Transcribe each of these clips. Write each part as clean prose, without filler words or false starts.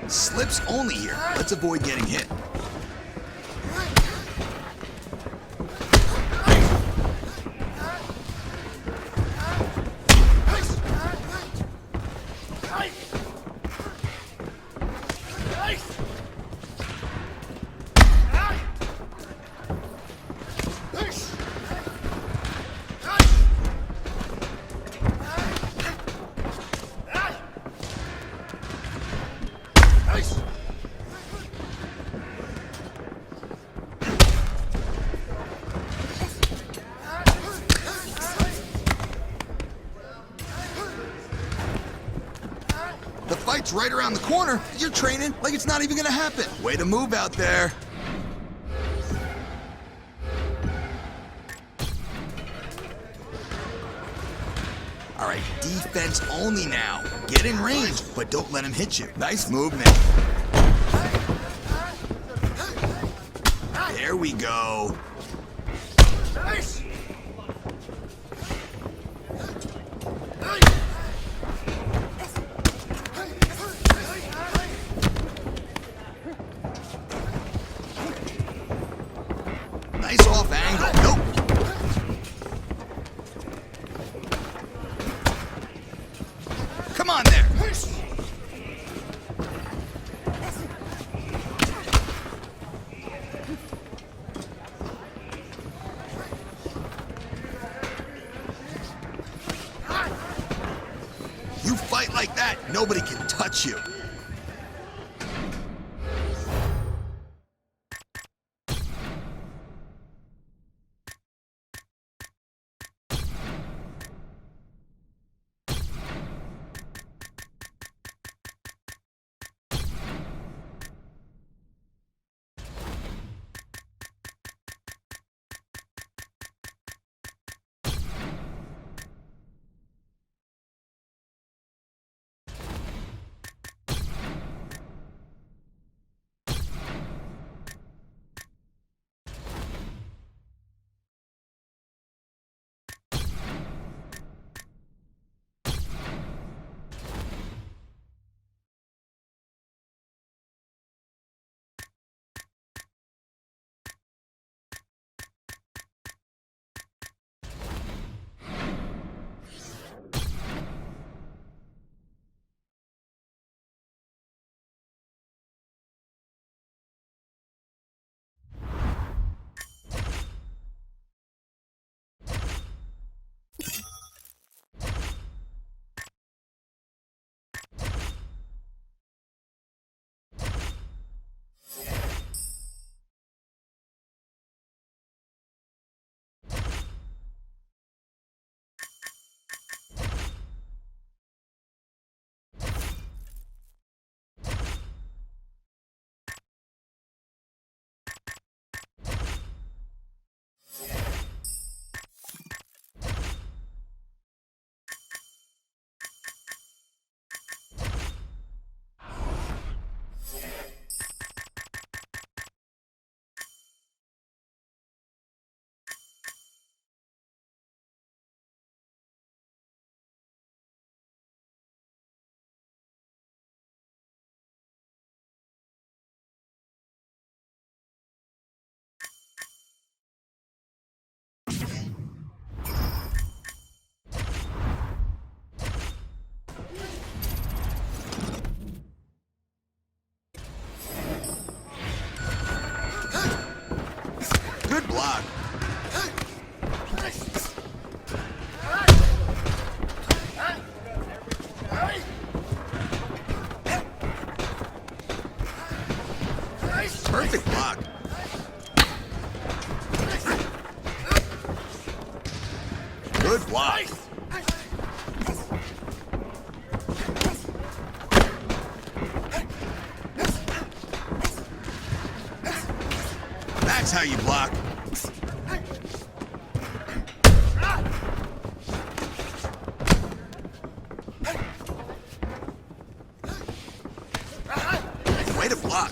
Slips only here. Let's avoid getting hit. The fight's right around the corner. You're training like it's not even gonna happen. Way to move out there. All right, defense only now. Get in range, but don't let him hit you. Nice movement. There we go. Nice off angle. Nope. Come on there. You fight like that, nobody can touch you. Good block. Perfect block. Good block. That's how you block. Way to block.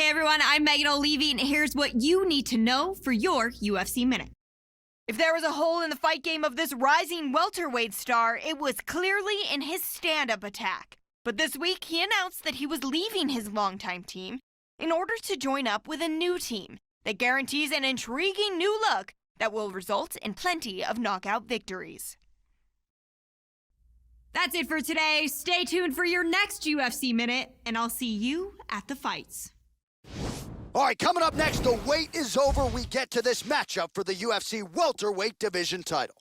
Hey everyone, I'm Megan O'Leary, and here's what you need to know for your UFC Minute. If there was a hole in the fight game of this rising welterweight star, it was clearly in his stand-up attack. But this week, he announced that he was leaving his longtime team in order to join up with a new team that guarantees an intriguing new look that will result in plenty of knockout victories. That's it for today. Stay tuned for your next UFC Minute, and I'll see you at the fights. All right, coming up next, the wait is over. We get to this matchup for the UFC welterweight division title.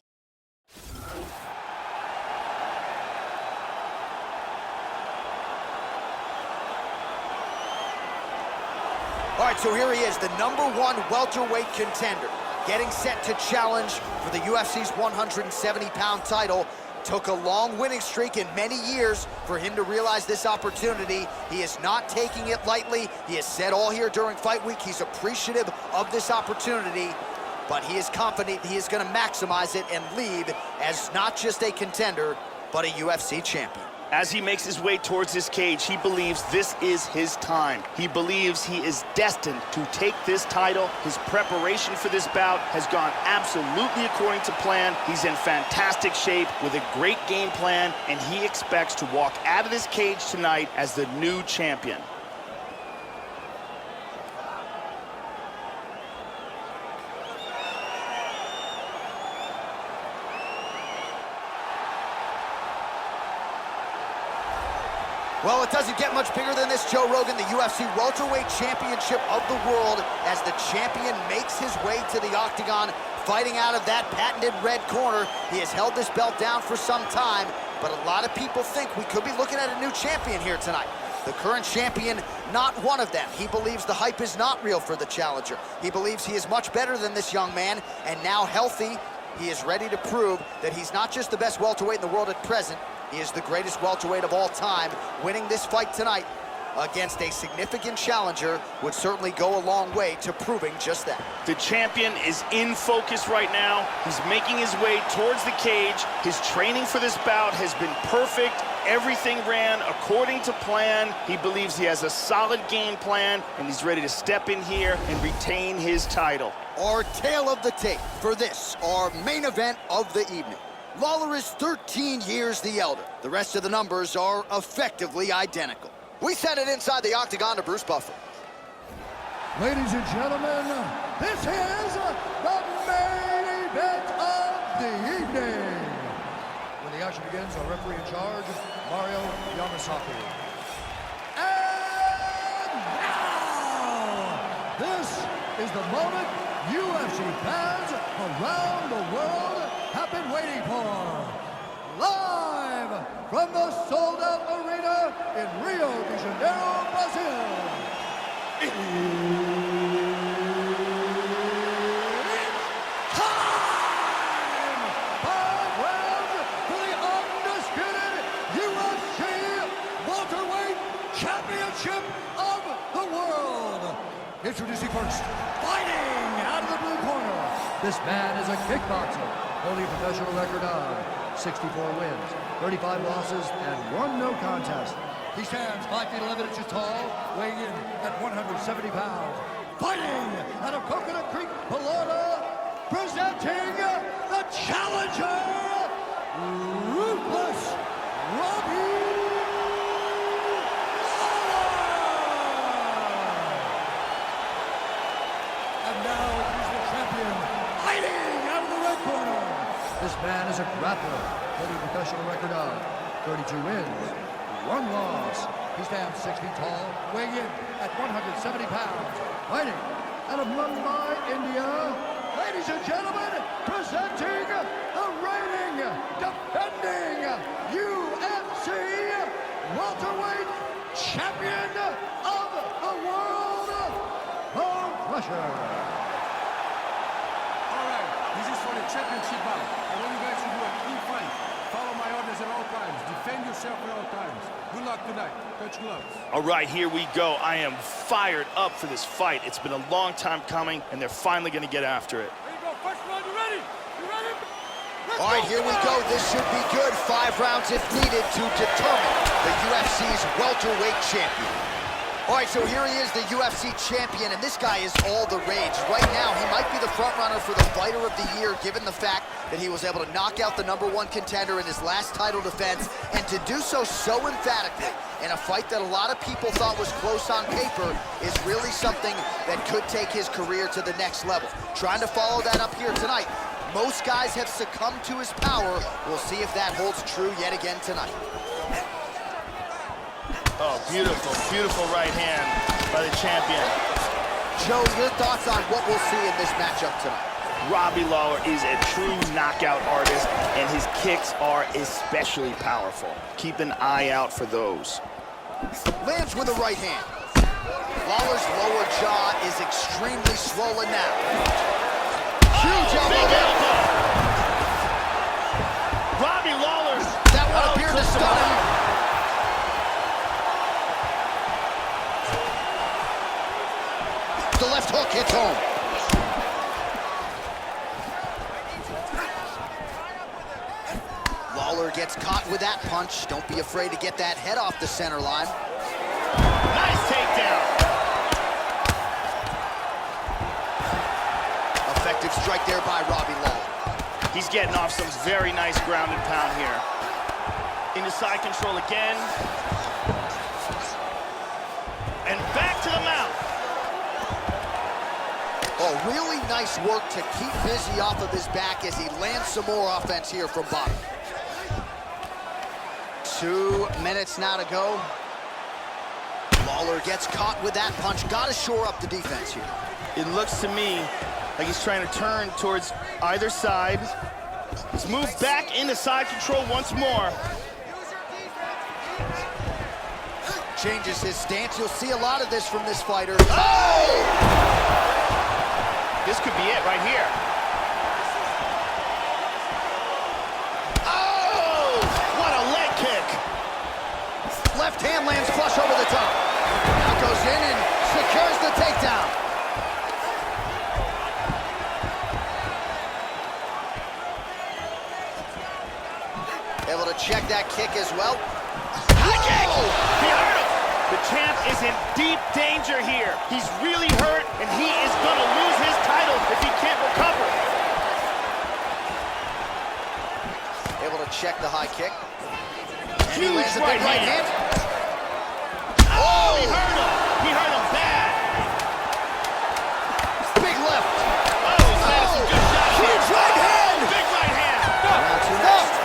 All right, so here he is, the #1 welterweight contender, getting set to challenge for the UFC's 170-pound title. Took a long winning streak in many years for him to realize this opportunity. He is not taking it lightly. He has said all here during fight week he's appreciative of this opportunity, but he is confident he is going to maximize it and leave as not just a contender, but a UFC champion. As he makes his way towards this cage, he believes this is his time. He believes he is destined to take this title. His preparation for this bout has gone absolutely according to plan. He's in fantastic shape with a great game plan, and he expects to walk out of this cage tonight as the new champion. Well, it doesn't get much bigger than this, Joe Rogan, the UFC Welterweight Championship of the world, as the champion makes his way to the octagon, fighting out of that patented red corner. He has held this belt down for some time, but a lot of people think we could be looking at a new champion here tonight. The current champion, not one of them. He believes the hype is not real for the challenger. He believes he is much better than this young man, and now healthy, he is ready to prove that he's not just the best welterweight in the world at present, he is the greatest welterweight of all time. Winning this fight tonight against a significant challenger would certainly go a long way to proving just that. The champion is in focus right now. He's making his way towards the cage. His training for this bout has been perfect. Everything ran according to plan. He believes he has a solid game plan, and he's ready to step in here and retain his title. Our tale of the tape for this, our main event of the evening. Lawler is 13 years the elder. The rest of the numbers are effectively identical. We send it inside the octagon to Bruce Buffer. Ladies and gentlemen, this is the main event of the evening. When the action begins, our referee in charge, Mario Yamasaki. And now, this is the moment UFC fans around the world have been waiting for. Live from the sold-out arena in Rio de Janeiro, Brazil. It's time! 5 rounds for the undisputed UFC Welterweight Championship of the world. Introducing first, fighting out of the blue corner. This man is a kickboxer, holding a professional record of 64 wins, 35 losses, and 1 no contest. He stands 5 feet 11 inches tall, weighing in at 170 pounds. Fighting out of Coconut Creek, Florida, presenting the challenger, Ruthless Robbie Lawler. And now he's the champion, fighting out of the red corner. This man is a grappler, holding a professional record of 32 wins, 1 loss. He stands 6 feet tall, weighing in at 170 pounds. Fighting out of Mumbai, India. Ladies and gentlemen, presenting the reigning, defending UFC welterweight champion of the world, Bone Crusher. All right, this is for the championship bout. I want you guys to do a clean fight. Follow my orders at all times. Defend yourself at all times. Good luck tonight. Touch gloves. All right, here we go. I am fired up for this fight. It's been a long time coming, and they're finally going to get after it. There you go. First round, you ready? You ready? All right, here we go. This should be good. 5 rounds if needed to determine the UFC's welterweight champion. All right, so here he is, the UFC champion, and this guy is all the rage. Right now, he might be the front runner for the Fighter of the Year, given the fact that he was able to knock out the #1 contender in his last title defense, and to do so emphatically in a fight that a lot of people thought was close on paper is really something that could take his career to the next level. Trying to follow that up here tonight. Most guys have succumbed to his power. We'll see if that holds true yet again tonight. Oh, beautiful, beautiful right hand by the champion. Joe, your thoughts on what we'll see in this matchup tonight? Robbie Lawler is a true knockout artist, and his kicks are especially powerful. Keep an eye out for those. Lands with a right hand. Lawler's lower jaw is extremely swollen now. Huge elbow. Big elbow. Robbie Lawler. That one appeared to stun him. The left hook hits home. Lawler gets caught with that punch. Don't be afraid to get that head off the center line. Nice takedown. Effective strike there by Robbie Lawler. He's getting off some very nice ground and pound here. Into side control again. And back to the mount. Oh, really nice work to keep busy off of his back as he lands some more offense here from bottom. 2 minutes now to go. Lawler gets caught with that punch. Got to shore up the defense here. It looks to me like he's trying to turn towards either side. Let's move back into side control once more. Changes his stance. You'll see a lot of this from this fighter. Oh! This could be it right here. Oh! What a leg kick! Left hand lands flush over the top. Now goes in and secures the takedown. Able to check that kick as well. High kick! He hurt him! The champ is in deep danger here. He's really hurt, and he is gonna lose his title if he can't recover. Able to check the high kick. And he Huge lands a big right hand. Oh, he hurt him. He hurt him bad. Big left. Oh, he's landed some good shots here. Huge right hand. Big right hand. Round 2 next.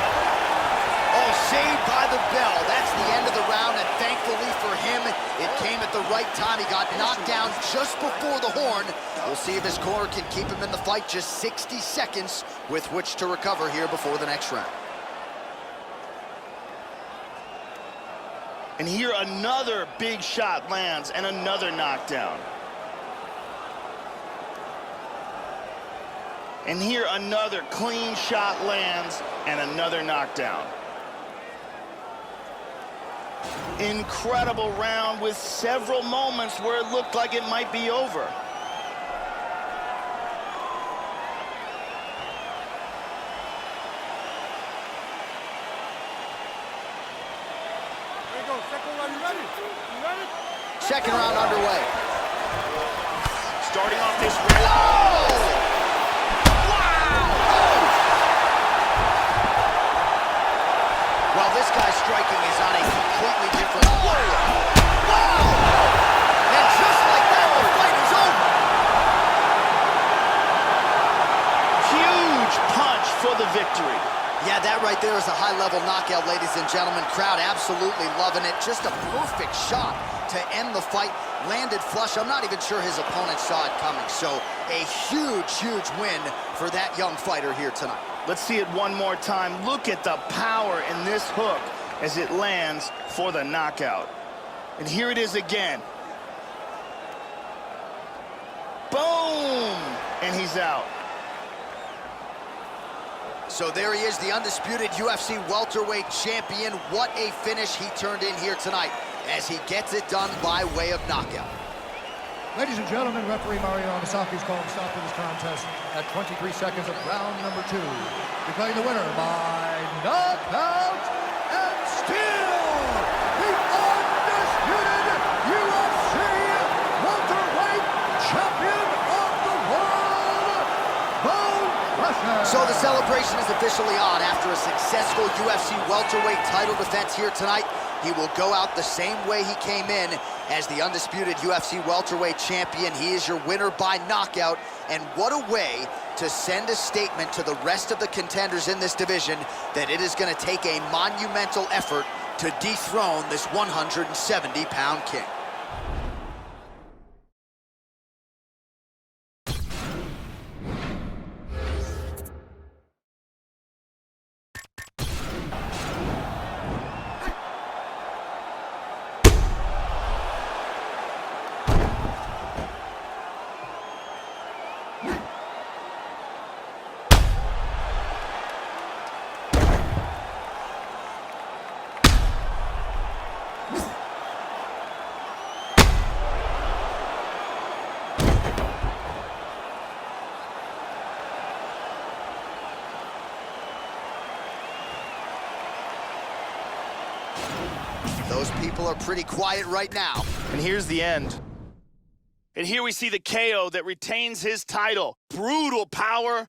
Oh, saved by the bell. That's the end of the round, and thankfully for him, it came at the right time. He got knocked down just before the horn. We'll see if his corner can keep him in the fight. Just 60 seconds with which to recover here before the next round. And here another big shot lands and another knockdown. And here another clean shot lands and another knockdown. Incredible round with several moments where it looked like it might be over. There you go. Second round, you ready? You ready? Second round underway. Starting off this round. Well, this guy's striking is on a completely different level. Wow! And just like that, the fight is over. Huge punch for the victory. Yeah, that right there is a high-level knockout, ladies and gentlemen. Crowd absolutely loving it. Just a perfect shot to end the fight. Landed flush. I'm not even sure his opponent saw it coming. So a huge, huge win for that young fighter here tonight. Let's see it one more time. Look at the power in this hook as it lands for the knockout. And here it is again. Boom! And he's out. So there he is, the undisputed UFC welterweight champion. What a finish he turned in here tonight as he gets it done by way of knockout. Ladies and gentlemen, referee Mario Amasaki is calling stop to this contest at 23 seconds of round number 2. Declaring the winner by knockout and still the undisputed UFC Russian. So the celebration is officially on. After a successful UFC welterweight title defense here tonight, he will go out the same way he came in as the undisputed UFC welterweight champion. He is your winner by knockout, and what a way to send a statement to the rest of the contenders in this division that it is going to take a monumental effort to dethrone this 170-pound king. Those people are pretty quiet right now. And here's the end. And here we see the KO that retains his title. Brutal power.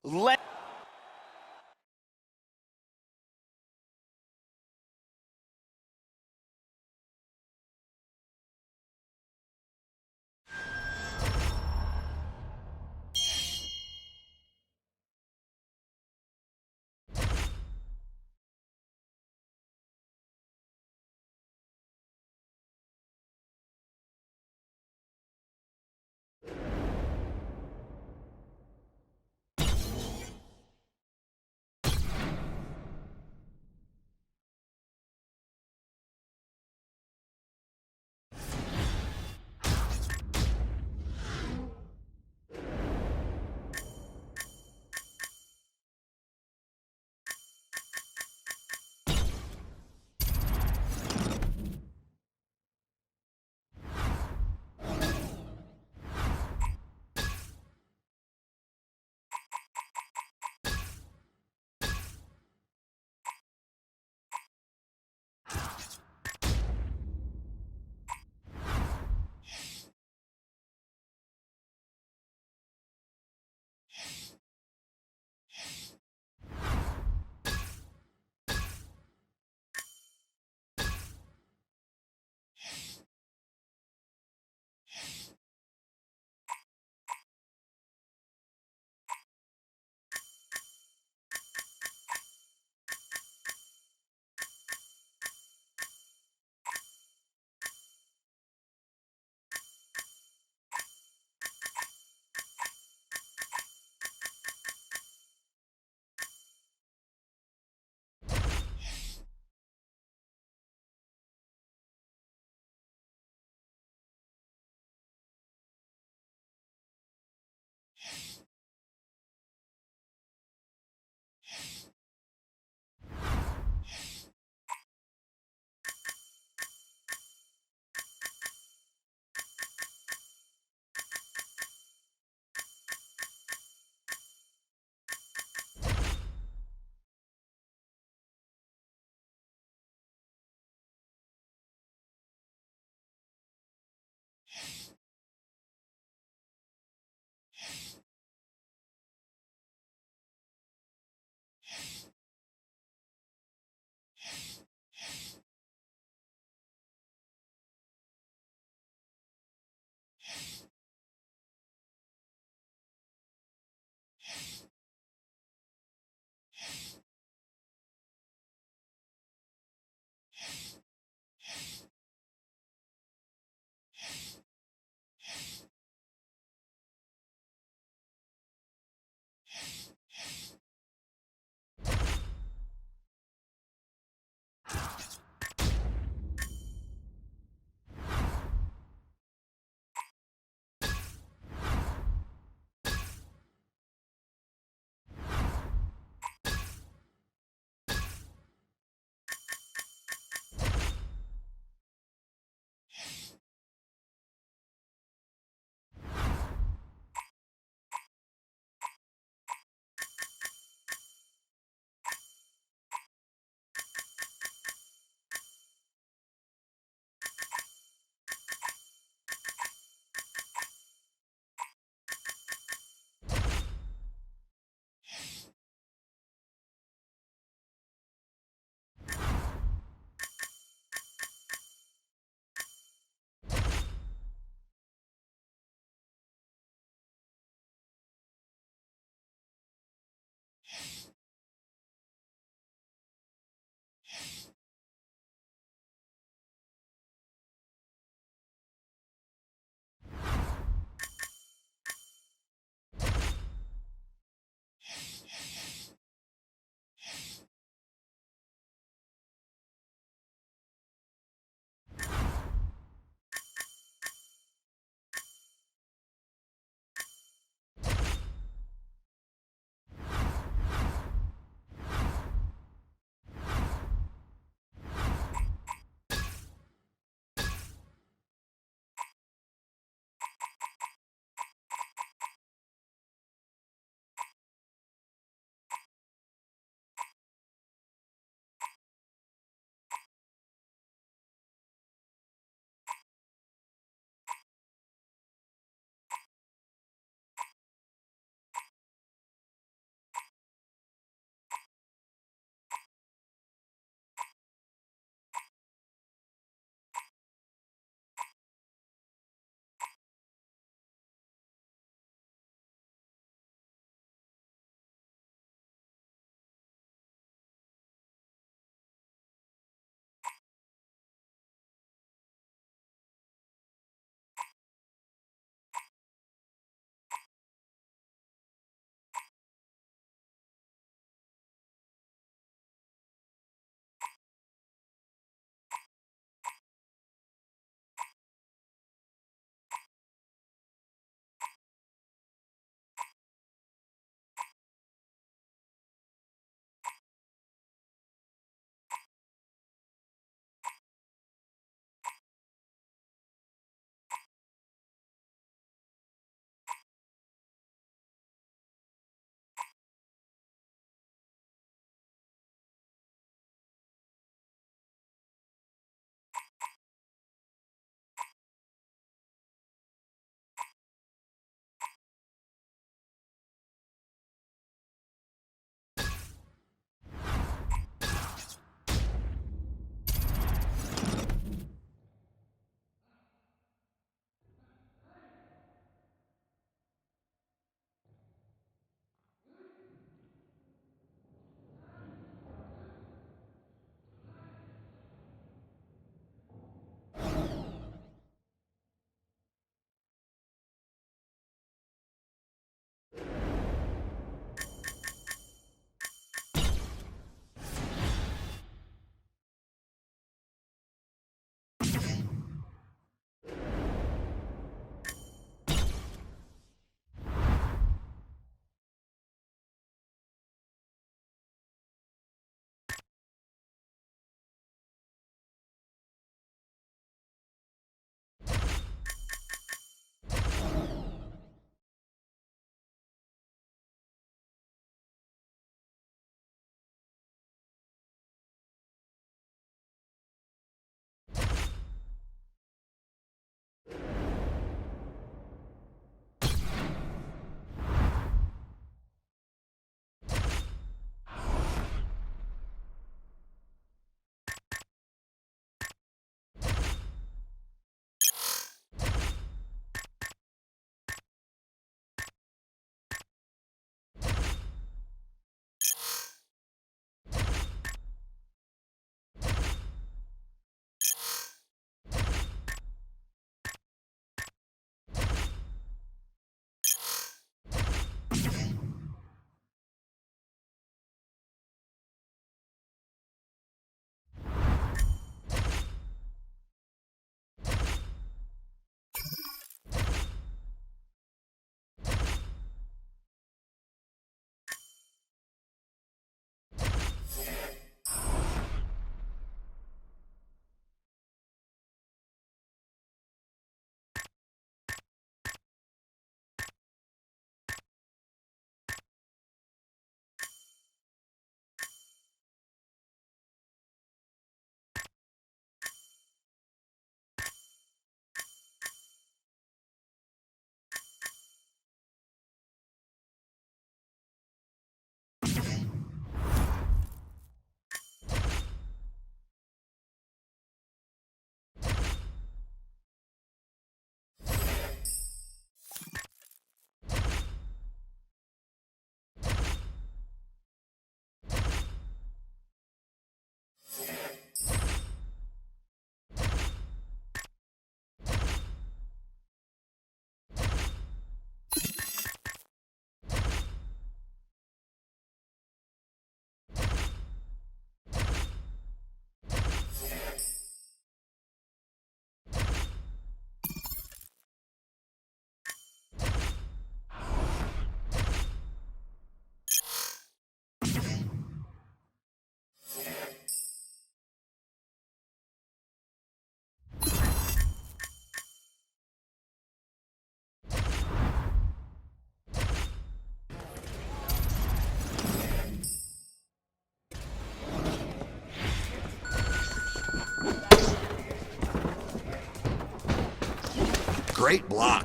Great block.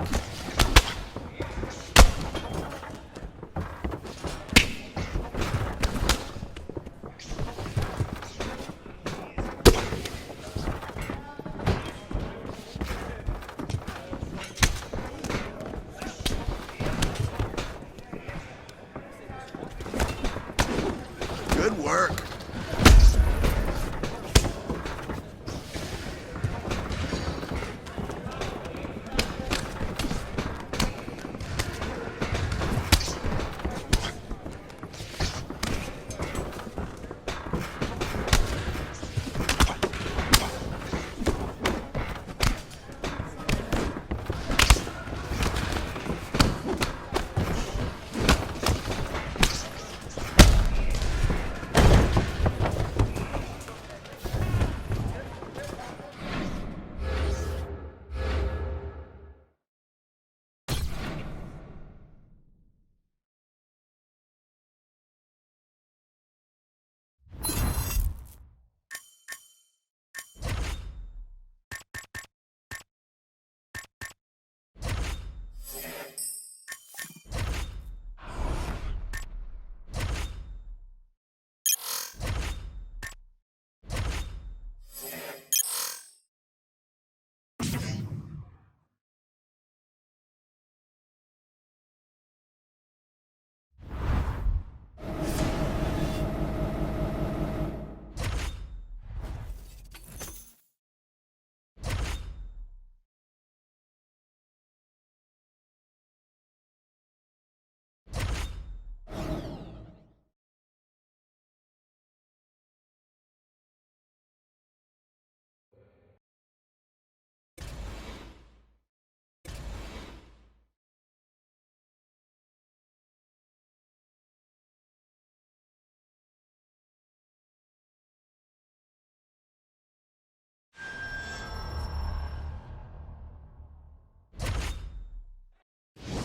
Good work.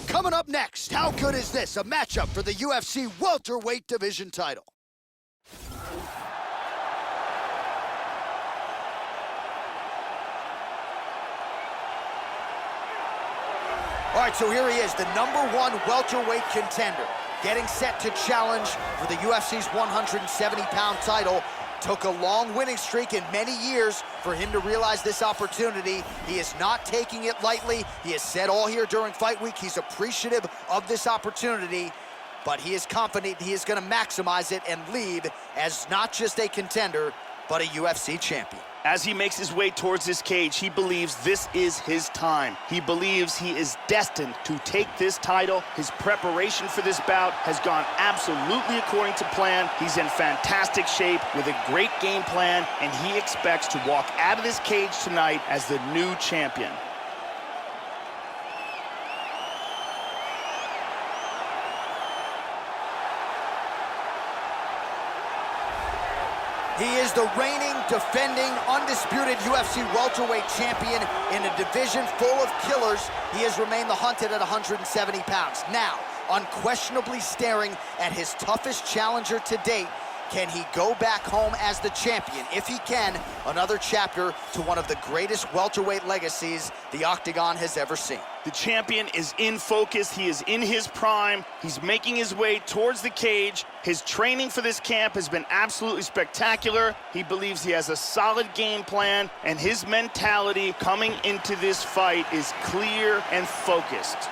Coming up next, how good is this? A matchup for the UFC welterweight division title. All right, so here he is, the #1 welterweight contender, getting set to challenge for the UFC's 170-pound title. Took a long winning streak in many years for him to realize this opportunity. He is not taking it lightly. He has said all here during fight week he's appreciative of this opportunity, but he is confident he is going to maximize it and leave as not just a contender, but a UFC champion. As he makes his way towards this cage, he believes this is his time. He believes he is destined to take this title. His preparation for this bout has gone absolutely according to plan. He's in fantastic shape with a great game plan, and he expects to walk out of this cage tonight as the new champion. He is the reigning, defending, undisputed UFC welterweight champion in a division full of killers. He has remained the hunted at 170 pounds. Now, unquestionably staring at his toughest challenger to date, can he go back home as the champion? If he can, another chapter to one of the greatest welterweight legacies the Octagon has ever seen. The champion is in focus. He is in his prime. He's making his way towards the cage. His training for this camp has been absolutely spectacular. He believes he has a solid game plan, and his mentality coming into this fight is clear and focused.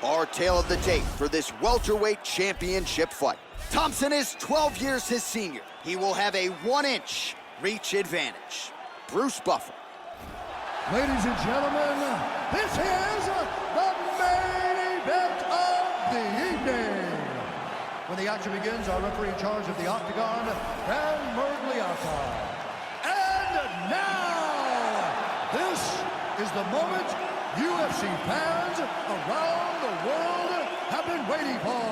Our tale of the tape for this welterweight championship fight. Thompson is 12 years his senior. He will have a 1-inch reach advantage. Bruce Buffer. Ladies and gentlemen, this is the main event of the evening. When the action begins, our referee in charge of the Octagon, Dan Mergliata. And now, this is the moment UFC fans around the world have been waiting for.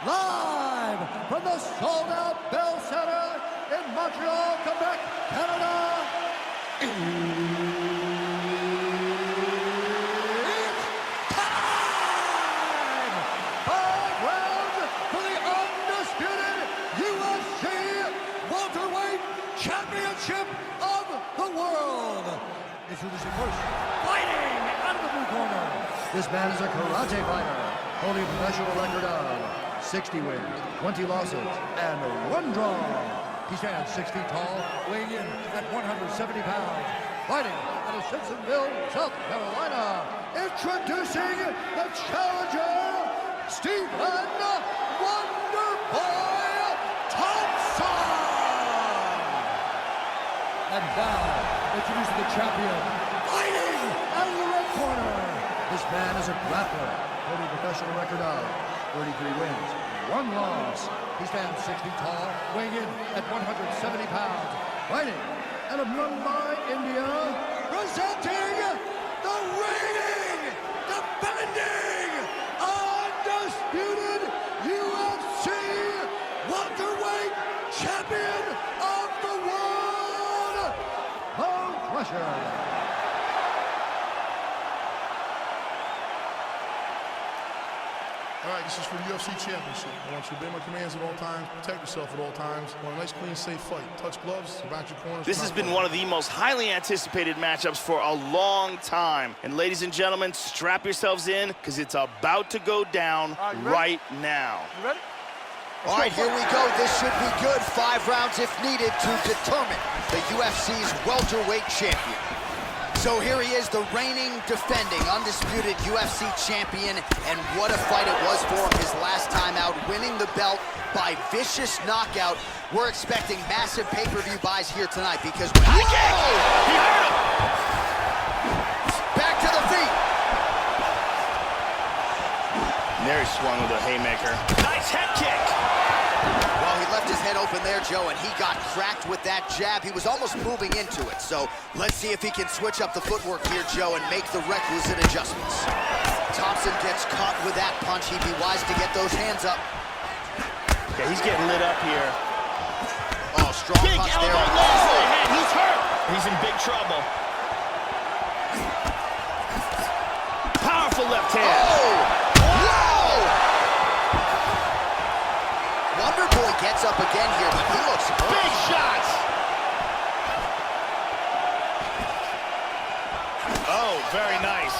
Live from the sold-out Bell Center in Montreal, Quebec, Canada. It's time! 5 rounds for the undisputed UFC welterweight championship of the world. Introducing first, fighting out of the blue corner. This man is a karate fighter, holding a professional record of 60 wins, 20 losses, and 1 draw. He stands 6 feet tall, weighing in at 170 pounds. Fighting out of Simpsonville, South Carolina. Introducing the challenger, Stephen Wonderboy Thompson. And now, introducing the champion, fighting out of the red corner. This man is a grappler, holding a professional record of 33 wins, 1 loss. He stands 6 feet tall, weighing in at 170 pounds. Fighting out of Mumbai, India, presenting the reigning, defending, undisputed UFC welterweight champion of the world, Bone Crusher. All right, this is for the UFC Championship. I want you to obey my commands at all times, protect yourself at all times. I want a nice, clean, safe fight. Touch gloves, back your corners. This has been one of the most highly anticipated matchups for a long time. And ladies and gentlemen, strap yourselves in, because it's about to go down right now. You ready? All right, here we go. This should be good. 5 rounds if needed to determine the UFC's welterweight champion. So here he is, the reigning, defending, undisputed UFC champion, and what a fight it was for him his last time out, winning the belt by vicious knockout. We're expecting massive pay-per-view buys here tonight because when He hurt him! back to the feet. And there he swung with a haymaker. Nice head kick! Well, he left his head open there, Joe, and he got cracked with that jab. He was almost moving into it. So let's see if he can switch up the footwork here, Joe, and make the requisite adjustments. Thompson gets caught with that punch. He'd be wise to get those hands up. Yeah, he's getting lit up here. Oh, strong Big punch elbow, there. lands to the head. He's hurt. He's in big trouble. Powerful left hand. Oh! Wonderboy gets up again here, but he looks hurt. Big shots. Oh, very nice.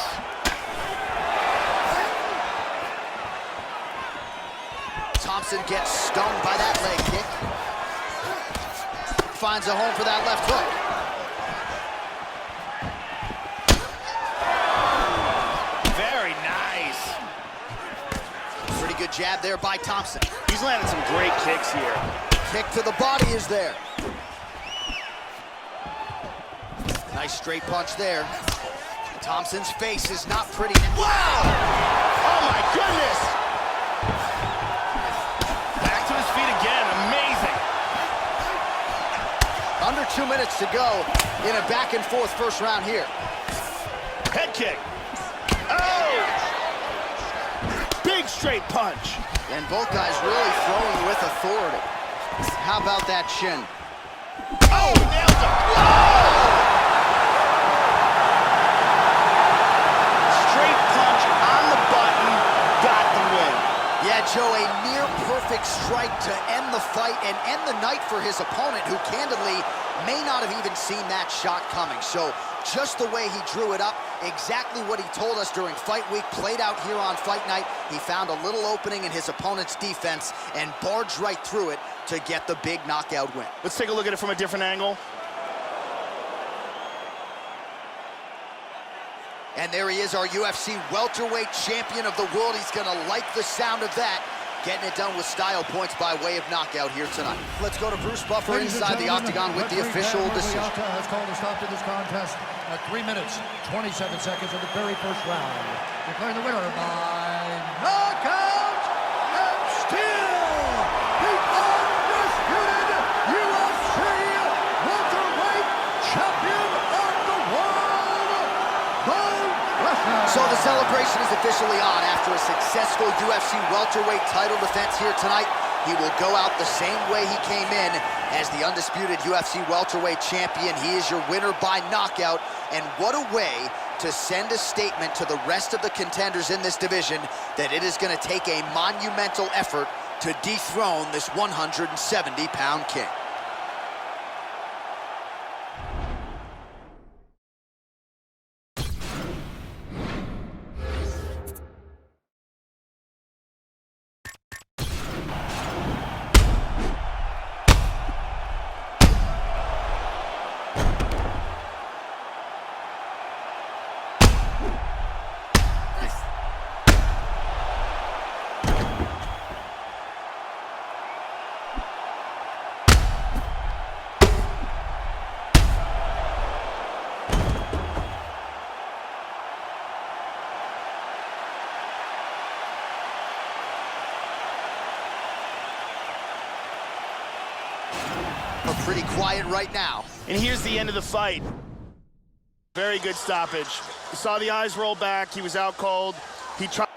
Thompson gets stung by that leg kick. Finds a home for that left hook. Very nice. Pretty good jab there by Thompson. He's landing some great kicks here. Kick to the body is there. Nice straight punch there. Thompson's face is not pretty. Wow! Oh my goodness! Back to his feet again, amazing. Under 2 minutes to go in a back and forth first round here. Head kick. Oh! Big straight punch. And both guys really throwing with authority. How about that shin? Oh, nailed him. Whoa! Joe, a near-perfect strike to end the fight and end the night for his opponent, who candidly may not have even seen that shot coming. So just the way he drew it up, exactly what he told us during fight week, played out here on fight night. He found a little opening in his opponent's defense and barged right through it to get the big knockout win. Let's take a look at it from a different angle. And there he is, our UFC welterweight champion of the world. He's gonna like the sound of that. Getting it done with style points by way of knockout here tonight. Let's go to Bruce Buffer inside the octagon with the official decision. Has called a stop to this contest at 3 minutes, 27 seconds of the very first round. Declaring the winner by knockout and still the undisputed UFC welterweight champion of the world, Brock Lesnar. So the celebration is officially on. After a successful UFC welterweight title defense here tonight, he will go out the same way he came in as the undisputed UFC welterweight champion. He is your winner by knockout, and what a way to send a statement to the rest of the contenders in this division that it is going to take a monumental effort to dethrone this 170-pound king. We're pretty quiet right now. And here's the end of the fight. Very good stoppage. You saw the eyes roll back. He was out cold. He tried.